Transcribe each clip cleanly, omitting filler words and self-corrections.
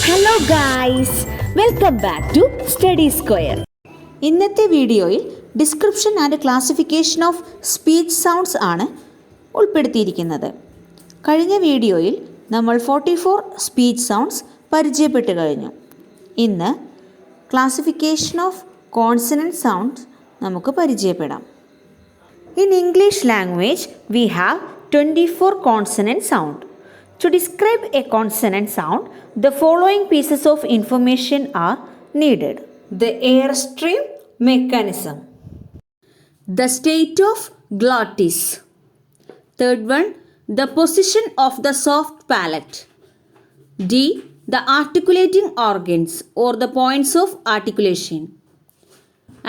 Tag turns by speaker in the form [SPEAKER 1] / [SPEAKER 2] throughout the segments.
[SPEAKER 1] Hello guys, welcome back to study square. ഇന്നത്തെ വീഡിയോയിൽ description and classification of speech sounds ആണ് ഉൾപ്പെടുത്തിയിരിക്കുന്നത്. കഴിഞ്ഞ വീഡിയോയിൽ നമ്മൾ 44 സ്പീച്ച് സൗണ്ട്സ് പരിചയപ്പെട്ട് കഴിഞ്ഞു. ഇന്ന് ക്ലാസിഫിക്കേഷൻ ഓഫ് കോൺസണന്റ് സൗണ്ട്സ് നമുക്ക് പരിചയപ്പെടാം. In English language, we have 24 consonant sound. To describe a consonant sound, the following pieces of information are needed. The airstream mechanism. The state of glottis. Third one, the position of the soft palate. D, the articulating organs or the points of articulation.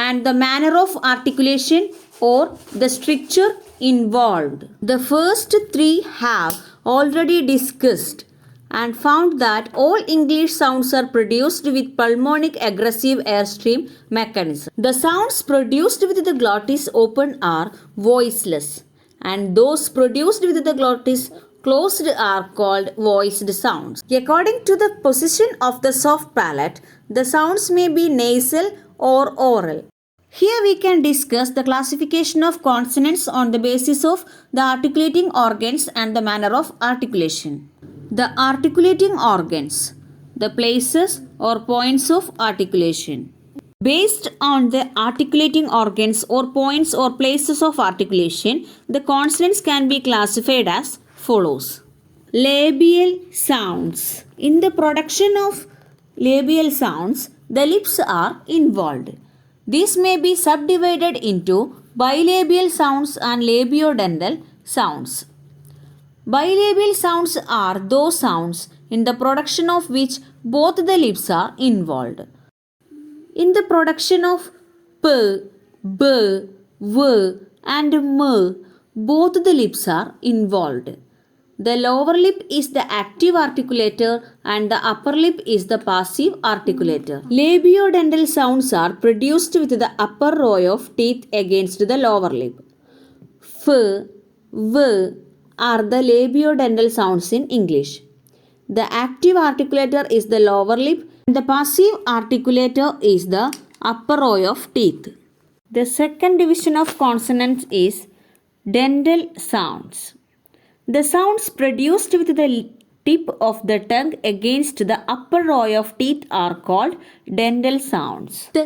[SPEAKER 1] And the manner of articulation or the stricture involved. The first three have already discussed and found that all English sounds are produced with pulmonic aggressive airstream mechanism. The sounds produced with the glottis open are voiceless, and those produced with the glottis closed are called voiced sounds. According to the position of the soft palate, the sounds may be nasal or oral. Here we can discuss the classification of consonants on the basis of the articulating organs and the manner of articulation. The articulating organs, the places or points of articulation. Based on the articulating organs or points or places of articulation, the consonants can be classified as follows. Labial sounds. In the production of labial sounds, the lips are involved. These may be subdivided into bilabial sounds and labiodental sounds. Bilabial sounds are those sounds in the production of which both the lips are involved. In the production of p, b, v and m, both the lips are involved. The lower lip is the active articulator and the upper lip is the passive articulator. Labiodental sounds are produced with the upper row of teeth against the lower lip. F, V are the labiodental sounds in English. The active articulator is the lower lip and the passive articulator is the upper row of teeth. The second division of consonants is dental sounds. The sounds produced with the tip of the tongue against the upper row of teeth are called dental sounds. The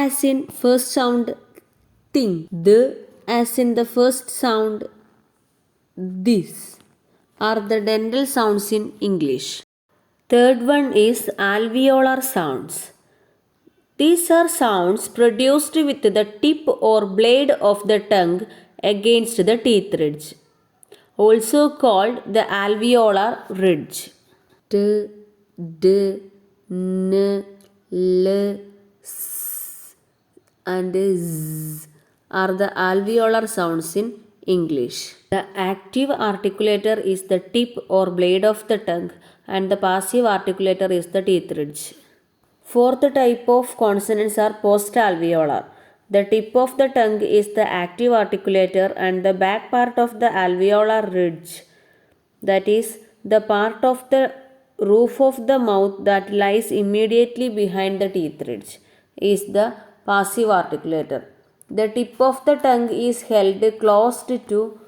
[SPEAKER 1] as in first sound thing. The as in the first sound this are the dental sounds in English. Third one is alveolar sounds. These are sounds produced with the tip or blade of the tongue against the teeth ridge, also called the alveolar ridge. T, D, N, L, S and Z are the alveolar sounds in English. The active articulator is the tip or blade of the tongue and the passive articulator is the teeth ridge. Fourth type of consonants are post-alveolar. The tip of the tongue is the active articulator and the back part of the alveolar ridge, that is, the part of the roof of the mouth that lies immediately behind the teeth ridge, is the passive articulator. The tip of the tongue is held closed to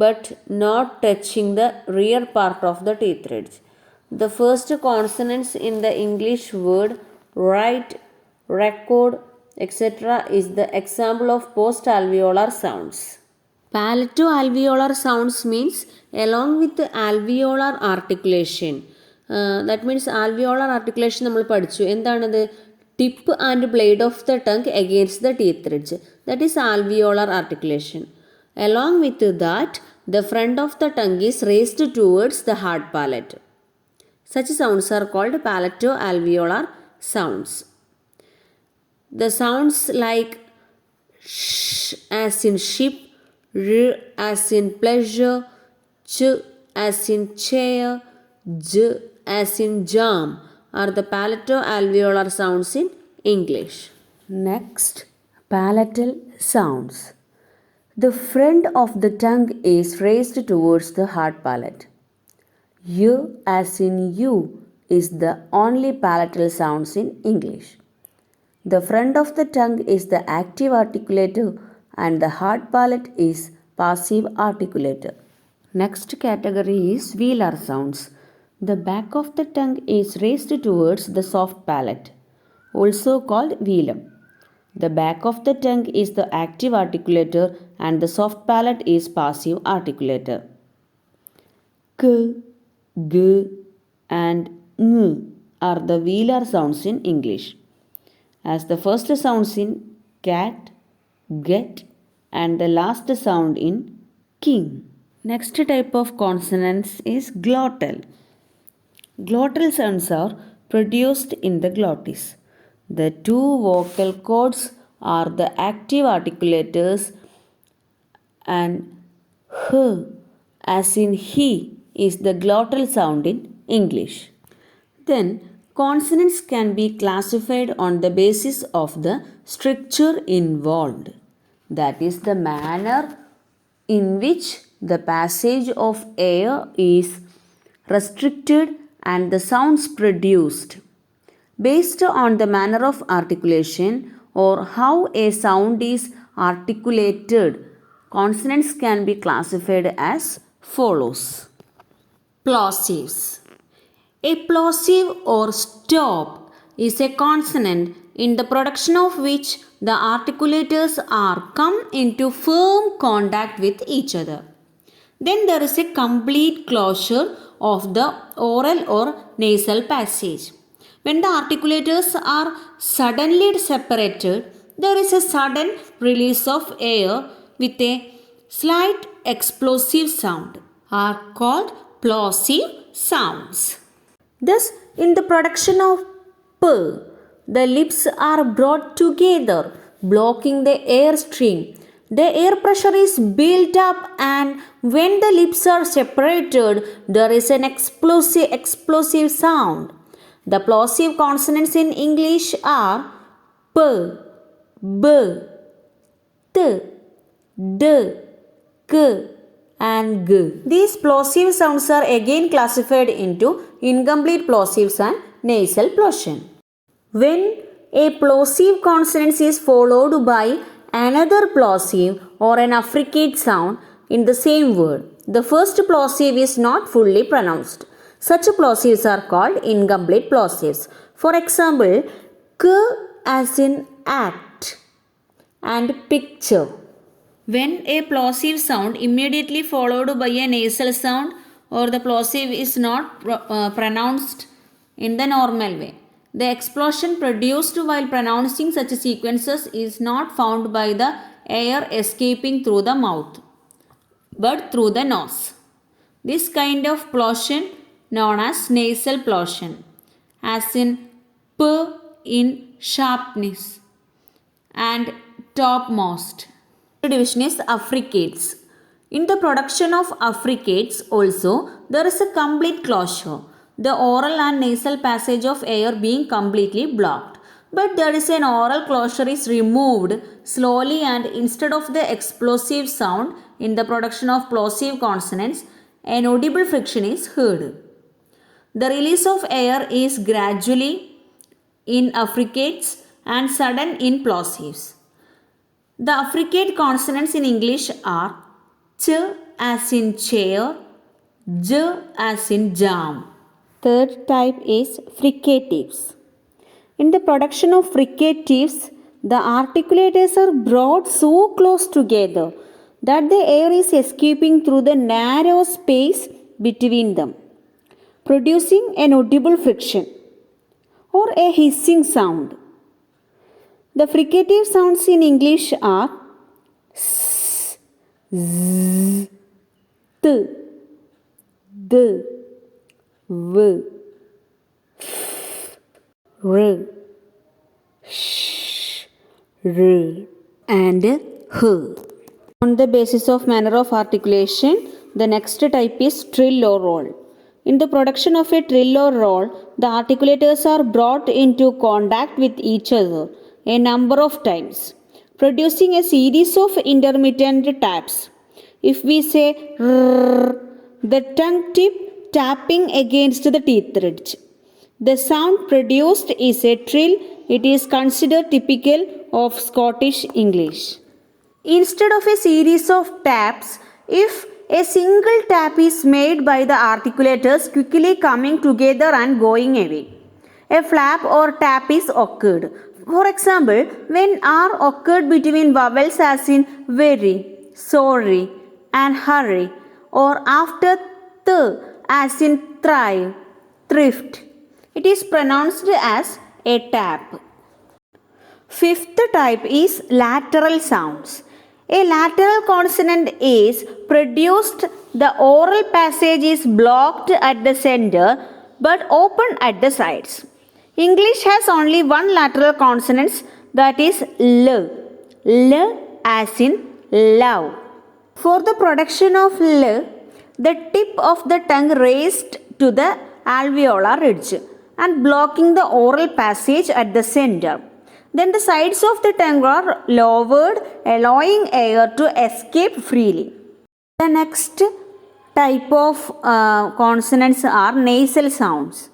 [SPEAKER 1] but not touching the rear part of the teeth ridge. The first consonants in the English word write, record, etc. is the example of post-alveolar sounds. Palato-alveolar sounds means along with the alveolar articulation. That means alveolar articulation നമ്മൾ പഠിച്ചു. എന്താണത്? Tip and blade of the tongue against the teeth ridge. That is alveolar articulation. Along with that, the front of the tongue is raised towards the hard palate. Such sounds are called palato-alveolar sounds. The sounds like sh as in ship, r as in pleasure, ch as in chair, j as in jam are the palato-alveolar sounds in English. Next, palatal sounds. The front of the tongue is raised towards the hard palate. U as in you
[SPEAKER 2] is the only palatal sounds in English. The front of the tongue is the active articulator and the hard palate is passive articulator. Next category is velar sounds. The back of the tongue is raised towards the soft palate, also called velum. The back of the tongue is the active articulator and the soft palate is passive articulator. K, G and Ng are the velar sounds in English, as the first sounds in cat, get and the last sound in king. Next type of consonants is glottal. Glottal sounds are produced in the glottis. The two vocal cords are the active articulators and h as in he is the glottal sound in English. Then consonants can be classified on the basis of the stricture involved, that is the manner in which the passage of air is restricted and the sounds produced. Based on the manner of articulation or how a sound is articulated, consonants can be classified as follows.
[SPEAKER 1] Plosives. A plosive or stop is a consonant in the production of which the articulators are come into firm contact with each other. Then there is a complete closure of the oral or nasal passage. When the articulators are suddenly separated, there is a sudden release of air with a slight explosive sound, are called plosive sounds. Thus, in the production of P, the lips are brought together, blocking the air stream. The air pressure is built up, and when the lips are separated, there is an explosive sound. The plosive consonants in English are P, B, T, D, K and G. These plosive sounds are again classified into incomplete plosives and nasal plosion. When a plosive consonant is followed by another plosive or an affricate sound in the same word, the first plosive is not fully pronounced. Such plosives are called incomplete plosives. For example, K as in act and picture. When a plosive sound immediately followed by a nasal sound or the plosive is not pronounced in the normal way, the explosion produced while pronouncing such sequences is not found by the air escaping through the mouth, but through the nose. This kind of plosion known as nasal plosion, as in P in sharpness and topmost. Division is affricates. In the production of affricates also, there is a complete closure, the oral and nasal passage of air being completely blocked. But there is an oral closure is removed slowly, and instead of the explosive sound in the production of plosive consonants, an audible friction is heard. The release of air is gradually in affricates and sudden in plosives. The affricate consonants in English are ch as in chair, j as in jam. Third type is fricatives. In the production of fricatives, the articulators are brought so close together that the air is escaping through the narrow space between them, producing an audible friction or a hissing sound. The fricative sounds in English are s, z, t, d, v, f, r, sh, r and h. On the basis of manner of articulation, the next type is trill or roll. In the production of a trill or roll, the articulators are brought into contact with each other a number of times, producing a series of intermittent taps. If we say rrr, the tongue tip tapping against the teeth ridge. The sound produced is a trill. It is considered typical of Scottish English. Instead of a series of taps, if a single tap is made by the articulators quickly coming together and going away, a flap or tap is occurred. For example, when R occurred between vowels as in very, sorry and hurry, or after th as in thrive, thrift, it is pronounced as a tap. Fifth type is lateral sounds. A lateral consonant is produced, the oral passage is blocked at the center but open at the sides. English has only one lateral consonant, that is L. L as in love. For the production of L, the tip of the tongue raised to the alveolar ridge and blocking the oral passage at the center. Then the sides of the tongue are lowered, allowing air to escape freely. The next type of consonants are nasal sounds.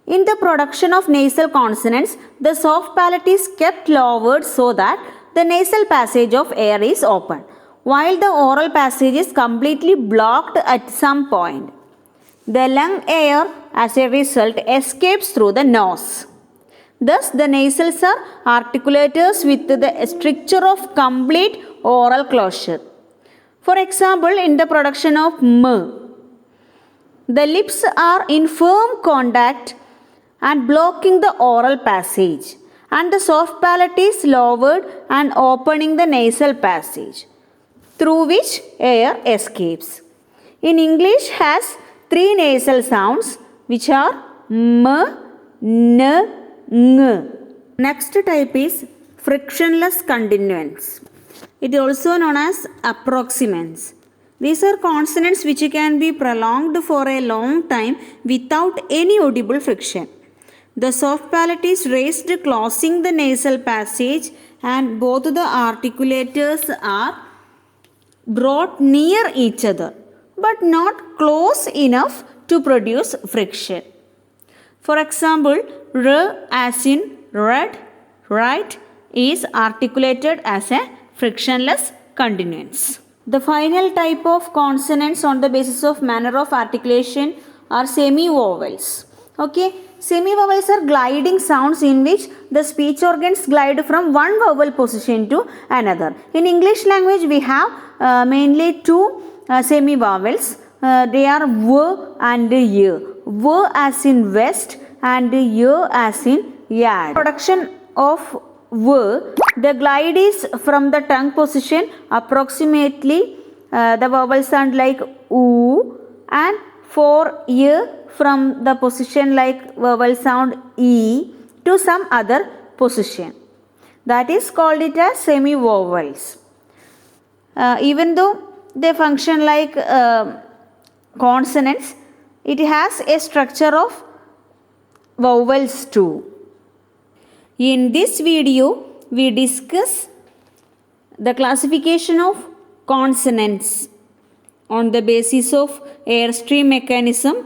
[SPEAKER 1] In the production of nasal consonants, the soft palate is kept lowered so that the nasal passage of air is open, while the oral passage is completely blocked at some point. The lung air, as a result, escapes through the nose. Thus, the nasals are articulators with the stricture of complete oral closure. For example, in the production of M, the lips are in firm contact and blocking the oral passage, and the soft palate is lowered and opening the nasal passage, through which air escapes. In English has three nasal sounds, which are M, N, Ng. Next type is frictionless continuants. It is also known as approximants. These are consonants which can be prolonged for a long time without any audible friction. The soft palate is raised, closing the nasal passage, and both the articulators are brought near each other but not close enough to produce friction. For example, R as in red, right, is articulated as a frictionless continuance. The final type of consonants on the basis of manner of articulation are semi-vowels. Okay, semi-vowels are gliding sounds in which the speech organs glide from one vowel position to another. In English language, we have mainly two semi-vowels. They are V and Y. V as in west and Y as in yard. Production of V, the glide is from the tongue position approximately the vowel sound like oo, and for Y from the position like vowel sound E to some other position. That is called it as semi-vowels. Even though they function like consonants, it has a structure of vowels too. In this video, we discuss the classification of consonants on the basis of airstream mechanism,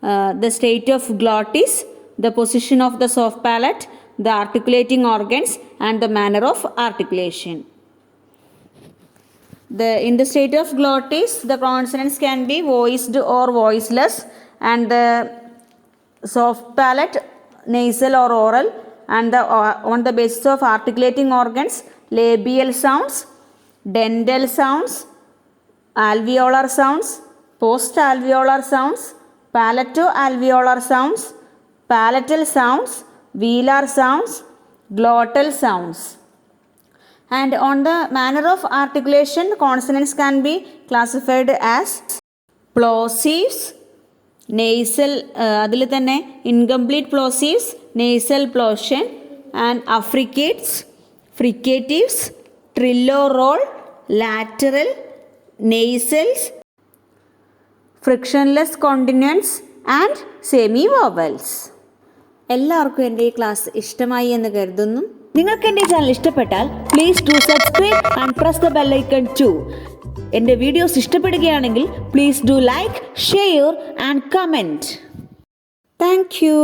[SPEAKER 1] the state of glottis, the position of the soft palate, the articulating organs, and the manner of articulation. In the state of glottis, the consonants can be voiced or voiceless, and the soft palate, nasal or oral, and on the basis of articulating organs, labial sounds, dental sounds, alveolar sounds, post-alveolar sounds, palato-alveolar sounds, palatal sounds, velar sounds, glottal sounds. And on the manner of articulation, consonants can be classified as plosives, nasal, അതിൽ തന്നെ incomplete plosives, nasal plosion, and affricates, fricatives, trill or roll, lateral, nasals, frictionless continuants, and semi-vowels. എല്ലാവർക്കും എൻ്റെ ഈ class ഇഷ്ടമായി എന്ന് കരുതുന്നു. നിങ്ങൾക്ക് എൻ്റെ ചാനൽ ഇഷ്ടപ്പെട്ടാൽ please do subscribe and press the bell icon too. എൻ്റെ വീഡിയോസ് ഇഷ്ടപ്പെടുകയാണെങ്കിൽ please do like, share and comment. Thank U.